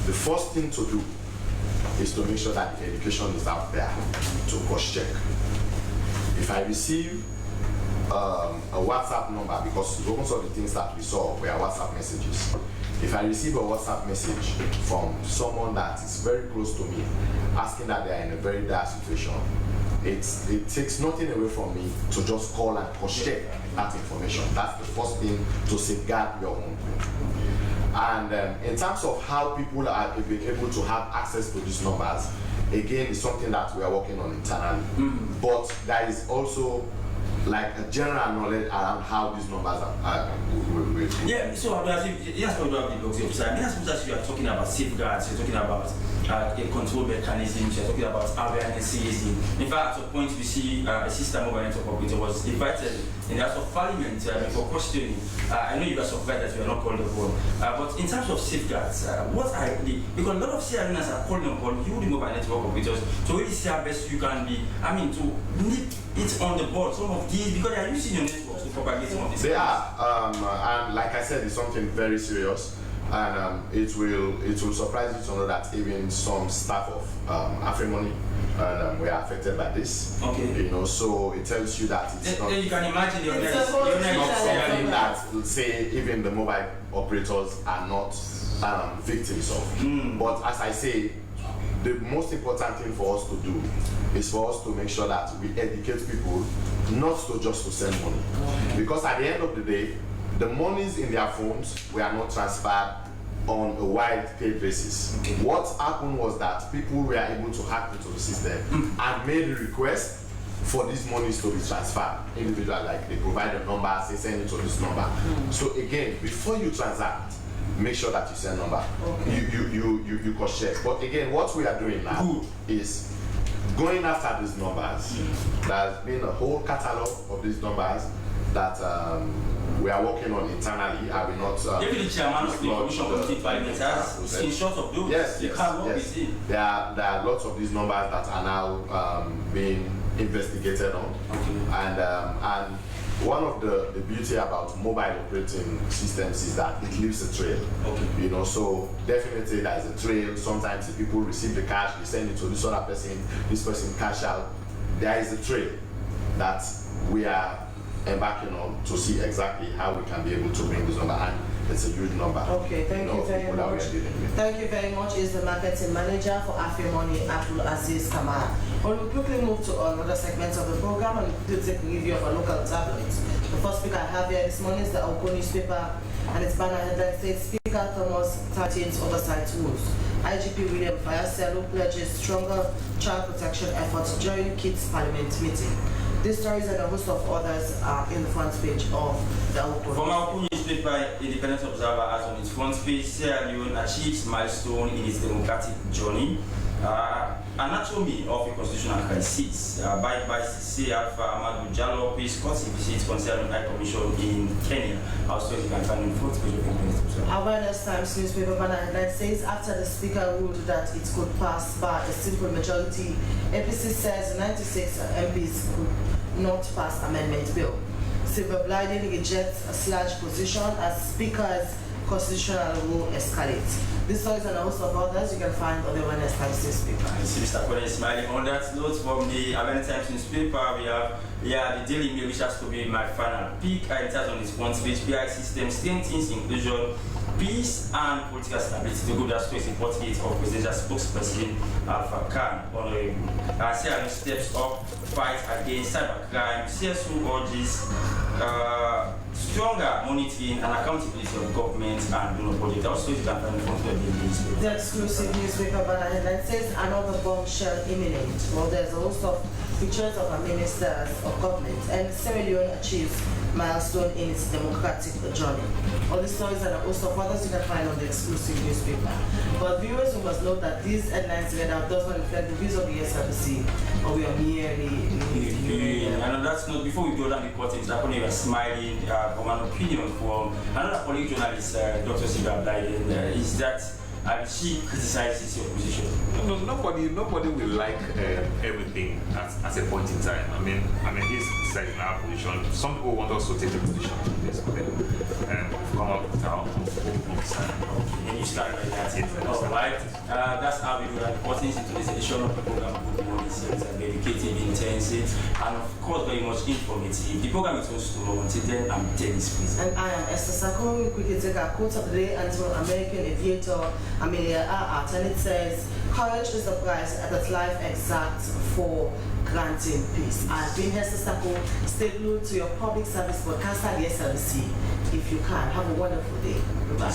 The first thing to do is to make sure that the education is out there to cross-check. If I receive a WhatsApp number, because most of the things that we saw were WhatsApp messages. If I receive a WhatsApp message from someone that is very close to me, asking that they are in a very dire situation, it takes nothing away from me to just call and cross-check that information. That's the first thing to safeguard your own. And in terms of how people are able to have access to these numbers, again, it's something that we are working on internally. But there is also like a general knowledge around how these numbers are. Yeah, so yes, we have the luxury of time. As you are talking about safeguards, you're talking about a control mechanism, you're talking about awarenesses. In fact, at a point we see a system mobile network operator was invited in the House of Parliament for questioning. I know you are surprised that you are not called upon, but in terms of safeguards, what are the, because a lot of CRNs are calling upon you, the mobile network operators, to really see how best you can be, to nip it on the board, some of these, because they are using your networks to propagate some of these. They are, and like I said, it's something very serious, and it will surprise you to know that even some staff of AfriMoney were affected by this. Okay. So it tells you that it's not. Then you can imagine your It's not something that say even the mobile operators are not victims of. But as I say, the most important thing for us to do is for us to make sure that we educate people not to send money. Because at the end of the day, the monies in their phones were not transferred on a wide paid basis. Okay. What happened was that people were able to hack into the system and made a request for these monies to be transferred. Individual, like they provide a number, say send it to this number. So again, before you transact, make sure that you send number. Okay. You cross check. But again, what we are doing now is going after these numbers. There's been a whole catalog of these numbers that we are working on internally. I will not. David, the chairman of the Commission Committee Parliament has screenshots of those. Yes, You can't work yes. with it. There are lots of these numbers that are now being investigated on. Okay. And one of the beauty about mobile operating systems is that it leaves a trail. Okay. You know, so definitely there is a trail. Sometimes the people receive the cash, they send it to this other person, this person cash out. There is a trail that we are embarking on to see exactly how we can be able to bring this number, and it's a huge number. Okay, thank you very much. Thank you very much. Is the marketing manager for AfriMoney, Abdul Aziz Kamara. Well, we'll quickly move to another segment of the program and we'll take a review of our local tabloids. The first speaker I have here this morning is the Oko newspaper, and its banner headline says Speaker Thomas 13th oversight rules. IGP William Fayaselu pledges stronger child protection efforts during Kids Parliament meeting. These stories and a host of others are in the front page of the Oko. From our Oko newspaper, Independent Observer has on its front page, Sierra Leone achieves milestone in its democratic journey. Anatomy of a constitutional crisis by C. Alpha Amadou Jallo pays courtesy visit concerning High Commission in Kenya. Our story you can find in the front page of the Independent Observer. Awareness Times newspaper banner headline says after the speaker ruled that it could pass by a simple majority, APC says 96 MPs could not pass amendment bill. Silver Blinding rejects a sludge position as speaker's constitutional rule escalates. This stories and a host of others you can find on the Awareness Times newspaper. I see Mr. Kone smiling. On that note, from the Awareness Times newspaper, we have the Daily Mail, which has to be my final pick. It has on its front page, PI system strengthens inclusion, peace and political stability. The good as to report it of presidential spokesperson Alpha Khan. Honorable Sierra steps up fight against cybercrime. CSU urges stronger monitoring and accountability of government and donor projects. Also, you can find the front of the newspaper. The exclusive newspaper banner headline says another bombshell imminent. Well, there's a host of pictures of our ministers of government, and Sierra Leone achieves milestone in its democratic journey. All these stories and a host of others you can find on the exclusive newspaper. But viewers, we must note that these headlines read out does not reflect the views of the SRC, or we are merely And on that note, before we go down the curtains, I we are smiling from an opinion from another colleague journalist, Dr. Siga Blyden, is that she criticizes your position. No, nobody will like everything at a point in time. I mean, he's criticizing our position. Some people want us to take a position on this, but we've come up with our own views. And you start like that. All right. That's how we do that. Curtains into this edition of the program. Goodmorning. It's dedicated, intensive, and of course very much informative. The program is also tomorrow. Until then, I'm Dennis, please. And I am Esther Sako. We quickly take our quote of the day until American aviator Amelia Earhart, and it says, courage is the price that life exacts for granting peace. I've been Esther Sako. Stay glued to your public service broadcaster, the SLC. If you can, have a wonderful day. Goodbye.